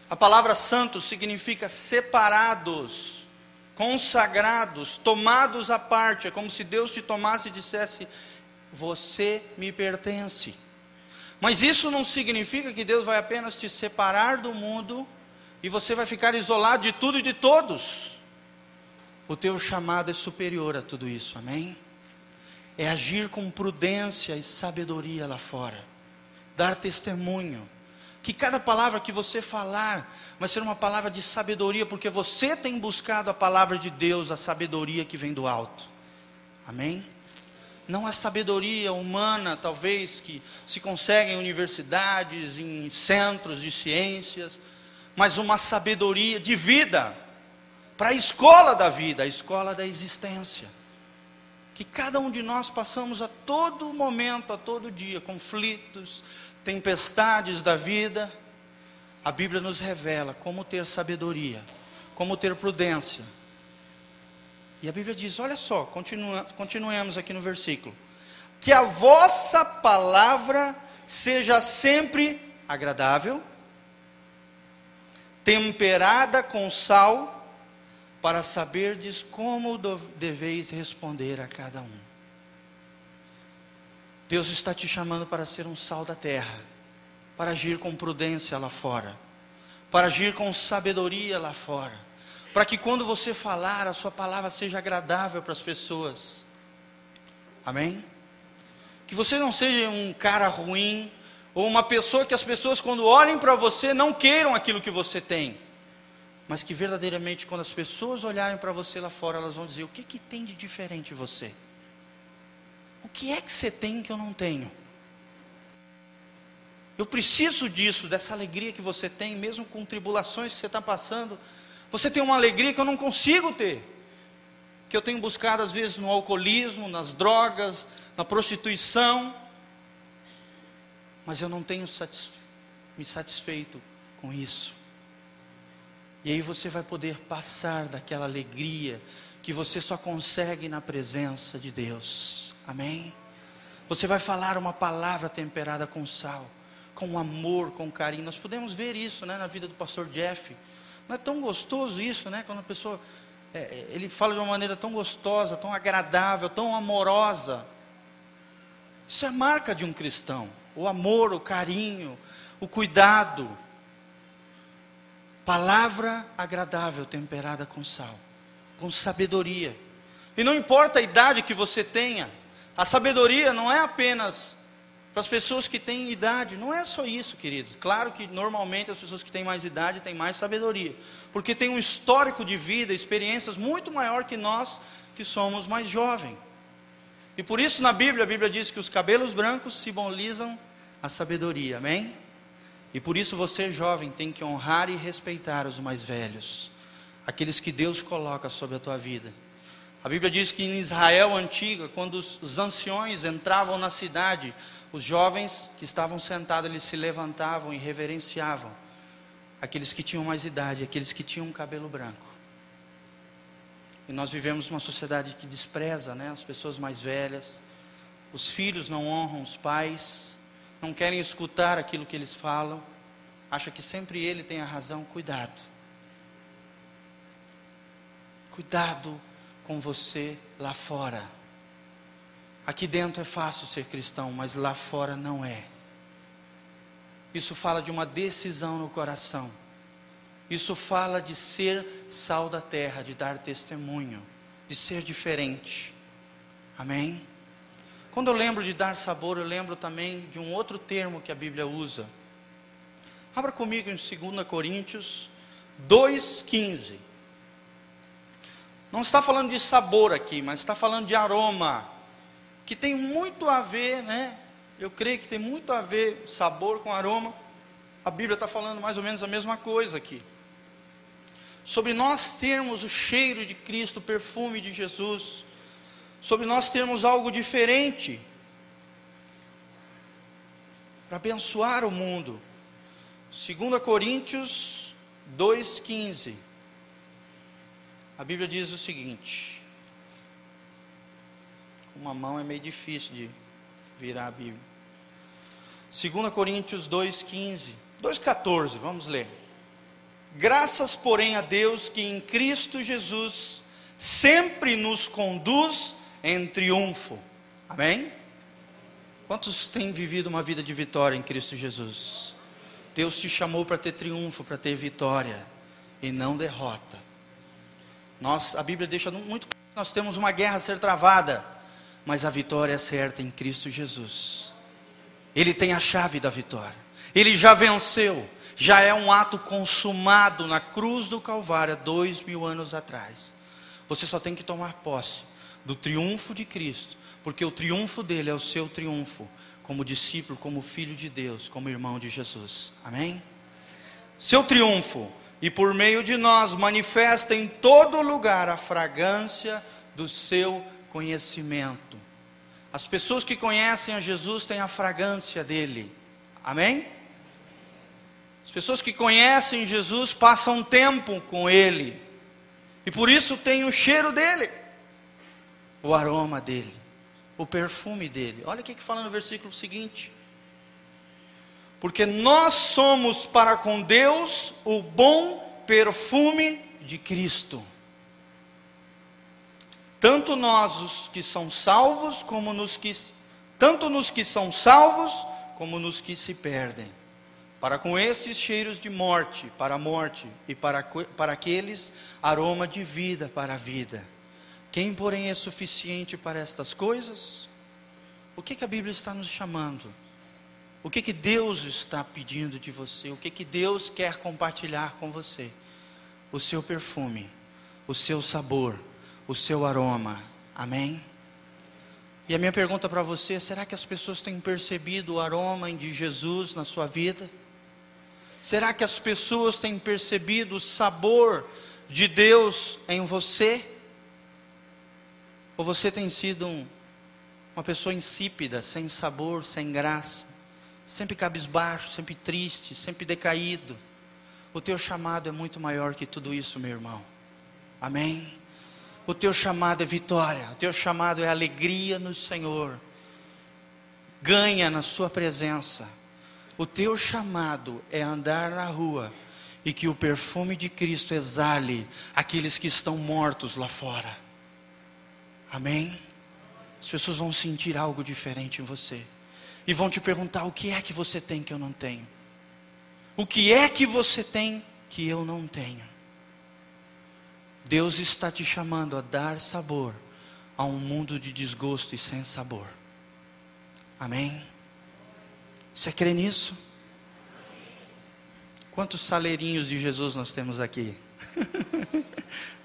A palavra santo significa separados, consagrados, tomados à parte. É como se Deus te tomasse e dissesse: você me pertence. Mas isso não significa que Deus vai apenas te separar do mundo e você vai ficar isolado de tudo e de todos. O teu chamado é superior a tudo isso, amém? É agir com prudência e sabedoria lá fora, dar testemunho, que cada palavra que você falar vai ser uma palavra de sabedoria, porque você tem buscado a palavra de Deus, a sabedoria que vem do alto, amém? Não a sabedoria humana, talvez, que se consegue em universidades, em centros de ciências, mas uma sabedoria de vida, para a escola da vida, a escola da existência, que cada um de nós passamos a todo momento, a todo dia, conflitos, tempestades da vida. A Bíblia nos revela como ter sabedoria, como ter prudência. E a Bíblia diz, olha só, continuemos aqui no versículo: que a vossa palavra seja sempre agradável, temperada com sal, para saberdes como deveis responder a cada um. Deus está te chamando para ser um sal da terra, para agir com prudência lá fora, para agir com sabedoria lá fora, para que quando você falar, a sua palavra seja agradável para as pessoas, amém? Que você não seja um cara ruim, ou uma pessoa que as pessoas quando olhem para você não queiram aquilo que você tem, mas que verdadeiramente quando as pessoas olharem para você lá fora, elas vão dizer: o que tem de diferente em você? O que é que você tem que eu não tenho? Eu preciso disso, dessa alegria que você tem, mesmo com tribulações que você está passando. Você tem uma alegria que eu não consigo ter, que eu tenho buscado às vezes no alcoolismo, nas drogas, na prostituição, mas eu não tenho me satisfeito com isso. E aí você vai poder passar daquela alegria que você só consegue na presença de Deus, amém? Você vai falar uma palavra temperada com sal, com amor, com carinho. Nós podemos ver isso, né, na vida do pastor Jeff. Não é tão gostoso isso, né? Quando a pessoa, ele fala de uma maneira tão gostosa, tão agradável, tão amorosa. Isso é marca de um cristão. O amor, o carinho, o cuidado. Palavra agradável, temperada com sal, com sabedoria. E não importa a idade que você tenha, a sabedoria não é apenas para as pessoas que têm idade, não é só isso, queridos. Claro que normalmente as pessoas que têm mais idade têm mais sabedoria, porque tem um histórico de vida, experiências muito maior que nós, que somos mais jovens. E por isso na Bíblia, a Bíblia diz que os cabelos brancos simbolizam a sabedoria, amém? E por isso você, jovem, tem que honrar e respeitar os mais velhos, aqueles que Deus coloca sobre a tua vida. A Bíblia diz que em Israel antiga, quando os anciões entravam na cidade, os jovens que estavam sentados, eles se levantavam e reverenciavam aqueles que tinham mais idade, aqueles que tinham cabelo branco. E nós vivemos uma sociedade que despreza, né, as pessoas mais velhas. Os filhos não honram os pais, não querem escutar aquilo que eles falam, acha que sempre ele tem a razão. Cuidado. Cuidado com você lá fora. Aqui dentro é fácil ser cristão, mas lá fora não é. Isso fala de uma decisão no coração. Isso fala de ser sal da terra, de dar testemunho, de ser diferente. Amém? Quando eu lembro de dar sabor, eu lembro também de um outro termo que a Bíblia usa. Abra comigo em 2 Coríntios 2,15. Não está falando de sabor aqui, mas está falando de aroma, que tem muito a ver, né? Eu creio que tem muito a ver sabor com aroma. A Bíblia está falando mais ou menos a mesma coisa aqui. Sobre nós termos o cheiro de Cristo, o perfume de Jesus, sobre nós termos algo diferente, para abençoar o mundo. 2 Coríntios 2,15. A Bíblia diz o seguinte. Com uma mão é meio difícil de virar a Bíblia. 2 Coríntios 2,15. 2,14, vamos ler. Graças, porém, a Deus que em Cristo Jesus sempre nos conduz em triunfo. Amém? Quantos têm vivido uma vida de vitória em Cristo Jesus? Deus te chamou para ter triunfo, para ter vitória e não derrota. A Bíblia deixa muito claro que nós temos uma guerra a ser travada, mas a vitória é certa em Cristo Jesus. Ele tem a chave da vitória. Ele já venceu. Já é um ato consumado na cruz do Calvário, 2000 anos atrás. Você só tem que tomar posse do triunfo de Cristo, porque o triunfo dele é o seu triunfo, como discípulo, como filho de Deus, como irmão de Jesus. Amém? Seu triunfo, e por meio de nós, manifesta em todo lugar a fragrância do seu conhecimento. As pessoas que conhecem a Jesus têm a fragrância dele. Amém? As pessoas que conhecem Jesus passam tempo com ele, e por isso tem o cheiro dele, o aroma dele, o perfume dele. Olha o que fala no versículo seguinte: porque nós somos para com Deus o bom perfume de Cristo, tanto nós os que são salvos, como nos que se perdem. Para com esses cheiros de morte, para a morte, e para aqueles aroma de vida para a vida. Quem, porém, é suficiente para estas coisas? O que a Bíblia está nos chamando? O que Deus está pedindo de você? O que Deus quer compartilhar com você? O seu perfume, o seu sabor, o seu aroma. Amém? E a minha pergunta para você: será que as pessoas têm percebido o aroma de Jesus na sua vida? Será que as pessoas têm percebido o sabor de Deus em você? Ou você tem sido uma pessoa insípida, sem sabor, sem graça, sempre cabisbaixo, sempre triste, sempre decaído? O teu chamado é muito maior que tudo isso, meu irmão. Amém? O teu chamado é vitória, o teu chamado é alegria no Senhor. Ganha na sua presença. O teu chamado é andar na rua e que o perfume de Cristo exale aqueles que estão mortos lá fora. Amém? As pessoas vão sentir algo diferente em você e vão te perguntar: o que é que você tem que eu não tenho? O que é que você tem que eu não tenho? Deus está te chamando a dar sabor a um mundo de desgosto e sem sabor. Amém? Você crê nisso? Quantos saleirinhos de Jesus nós temos aqui?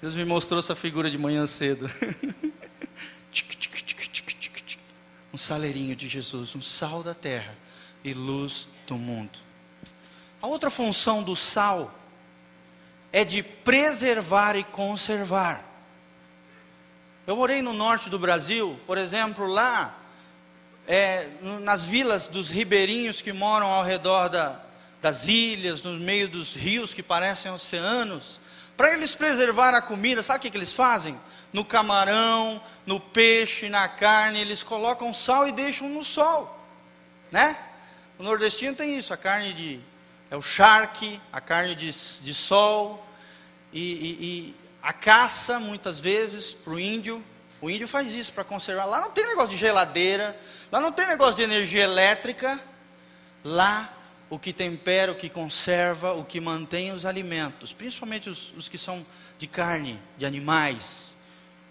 Deus me mostrou essa figura de manhã cedo. Um saleirinho de Jesus, um sal da terra e luz do mundo. A outra função do sal é de preservar e conservar. Eu morei no norte do Brasil, por exemplo, lá nas vilas dos ribeirinhos que moram ao redor das ilhas, no meio dos rios que parecem oceanos. Para eles preservar a comida, sabe o que eles fazem? No camarão, no peixe, na carne, eles colocam sal e deixam no sol, né? O nordestino tem isso, a carne é o charque, a carne de sol, e a caça, muitas vezes, para o índio. O índio faz isso para conservar. Lá não tem negócio de geladeira, lá não tem negócio de energia elétrica. Lá, o que tempera, o que conserva, o que mantém os alimentos, principalmente os que são de carne, de animais,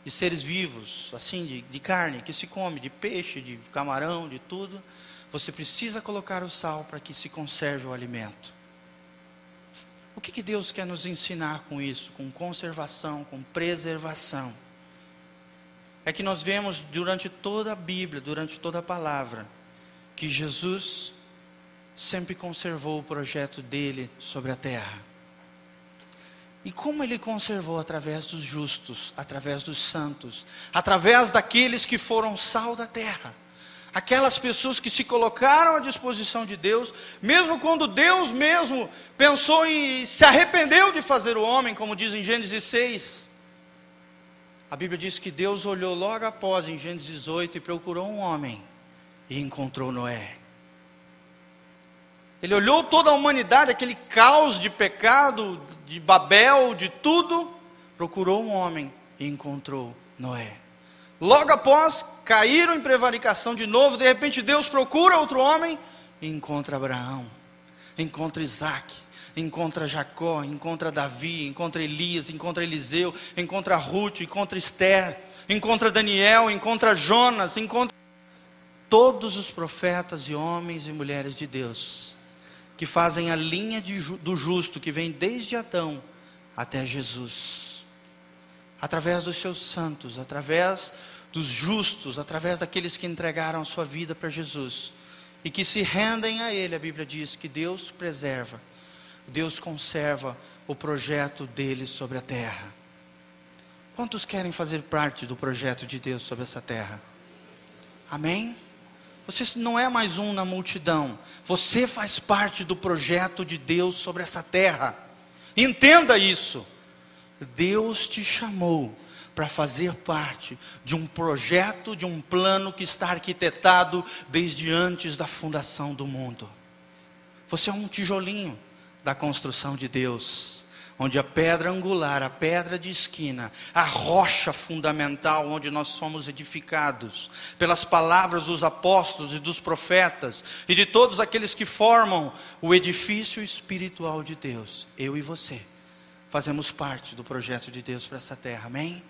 de seres vivos, assim, de carne, que se come, de peixe, de camarão, de tudo. Você precisa colocar o sal para que se conserve o alimento. O que Deus quer nos ensinar com isso? Com conservação, com preservação. É que nós vemos durante toda a Bíblia, durante toda a palavra, que Jesus sempre conservou o projeto dele sobre a terra. E como ele conservou? Através dos justos, através dos santos, através daqueles que foram sal da terra. Aquelas pessoas que se colocaram à disposição de Deus, mesmo quando Deus mesmo pensou e se arrependeu de fazer o homem, como diz em Gênesis 6. A Bíblia diz que Deus olhou logo após, em Gênesis 8, e procurou um homem, e encontrou Noé. Ele olhou toda a humanidade, aquele caos de pecado, de Babel, de tudo, procurou um homem e encontrou Noé. Logo após, caíram em prevaricação de novo. De repente Deus procura outro homem e encontra Abraão, encontra Isaac, encontra Jacó, encontra Davi, encontra Elias, encontra Eliseu, encontra Ruth, encontra Esther, encontra Daniel, encontra Jonas, encontra todos os profetas e homens e mulheres de Deus, que fazem a linha do justo, que vem desde Adão até Jesus. Através dos seus santos, através dos justos, através daqueles que entregaram a sua vida para Jesus, e que se rendem a Ele, a Bíblia diz que Deus preserva, Deus conserva o projeto dele sobre a terra. Quantos querem fazer parte do projeto de Deus sobre essa terra? Amém? Você não é mais um na multidão, você faz parte do projeto de Deus sobre essa terra. Entenda isso. Deus te chamou para fazer parte de um projeto, de um plano que está arquitetado desde antes da fundação do mundo. Você é um tijolinho da construção de Deus, onde a pedra angular, a pedra de esquina, a rocha fundamental onde nós somos edificados, pelas palavras dos apóstolos e dos profetas, e de todos aqueles que formam o edifício espiritual de Deus. Eu e você fazemos parte do projeto de Deus para essa terra, amém?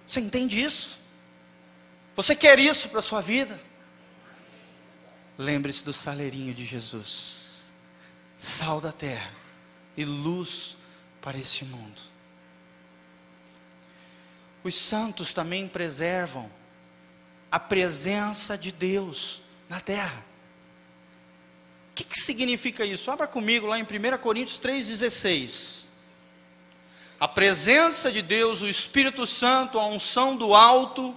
Você entende isso? Você quer isso para a sua vida? Lembre-se do saleirinho de Jesus, sal da terra e luz para esse mundo. Os santos também preservam a presença de Deus na terra. O que significa isso? Abra comigo lá em 1 Coríntios 3,16. A presença de Deus, o Espírito Santo, a unção do alto,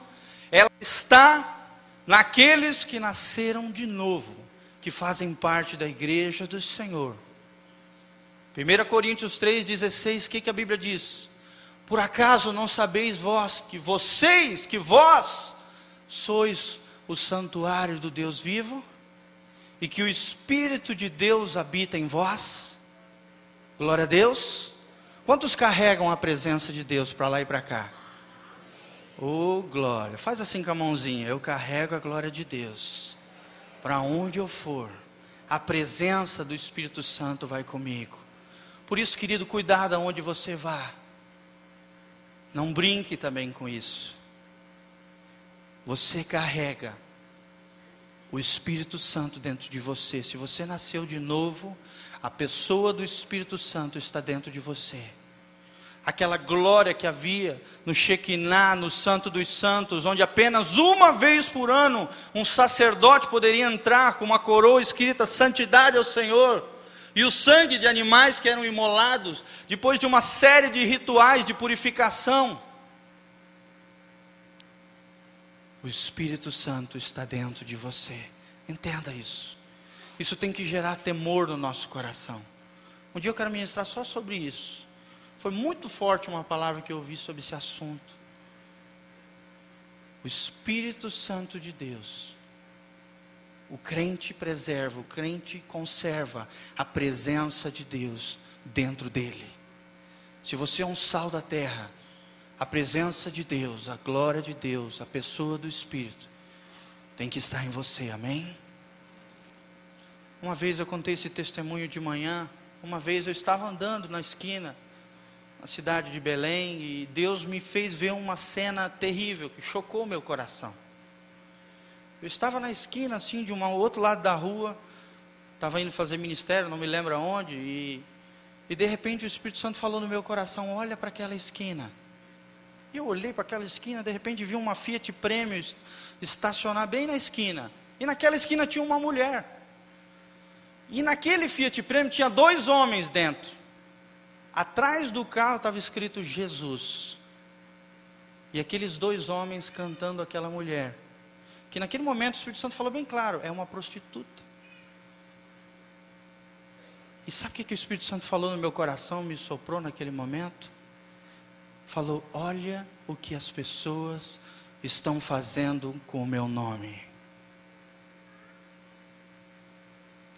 ela está naqueles que nasceram de novo, que fazem parte da igreja do Senhor. 1 Coríntios 3,16, o que a Bíblia diz? Por acaso não sabeis vós, que vós sois o santuário do Deus vivo, e que o Espírito de Deus habita em vós? Glória a Deus. Quantos carregam a presença de Deus para lá e para cá? Oh, glória. Faz assim com a mãozinha. Eu carrego a glória de Deus. Para onde eu for, a presença do Espírito Santo vai comigo. Por isso, querido, cuidado aonde você vá. Não brinque também com isso. Você carrega o Espírito Santo dentro de você. Se você nasceu de novo, a pessoa do Espírito Santo está dentro de você. Aquela glória que havia no Shekinah, no Santo dos Santos, onde apenas uma vez por ano um sacerdote poderia entrar com uma coroa escrita Santidade ao Senhor, e o sangue de animais que eram imolados, depois de uma série de rituais de purificação. O Espírito Santo está dentro de você. Entenda isso. Isso tem que gerar temor no nosso coração. Um dia eu quero ministrar só sobre isso. Foi muito forte uma palavra que eu ouvi sobre esse assunto. O Espírito Santo de Deus, o crente preserva, o crente conserva a presença de Deus dentro dele. Se você é um sal da terra, a presença de Deus, a glória de Deus, a pessoa do Espírito tem que estar em você, amém? Uma vez eu contei esse testemunho de manhã. Uma vez eu estava andando na esquina, na cidade de Belém, e Deus me fez ver uma cena terrível, que chocou meu coração. Eu estava na esquina, assim, de um outro lado da rua, estava indo fazer ministério, não me lembro aonde, e de repente o Espírito Santo falou no meu coração: olha para aquela esquina. E eu olhei para aquela esquina, de repente vi uma Fiat Premio estacionar bem na esquina, e naquela esquina tinha uma mulher. E naquele Fiat Premio tinha 2 homens dentro. Atrás do carro estava escrito Jesus. E aqueles 2 homens cantando aquela mulher, que naquele momento o Espírito Santo falou bem claro: é uma prostituta. E sabe o que o Espírito Santo falou no meu coração, me soprou naquele momento? Falou: olha o que as pessoas estão fazendo com o meu nome.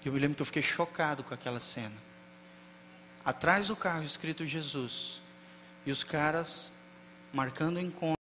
Eu me lembro que eu fiquei chocado com aquela cena. atrás do carro escrito Jesus, e os caras marcando o encontro.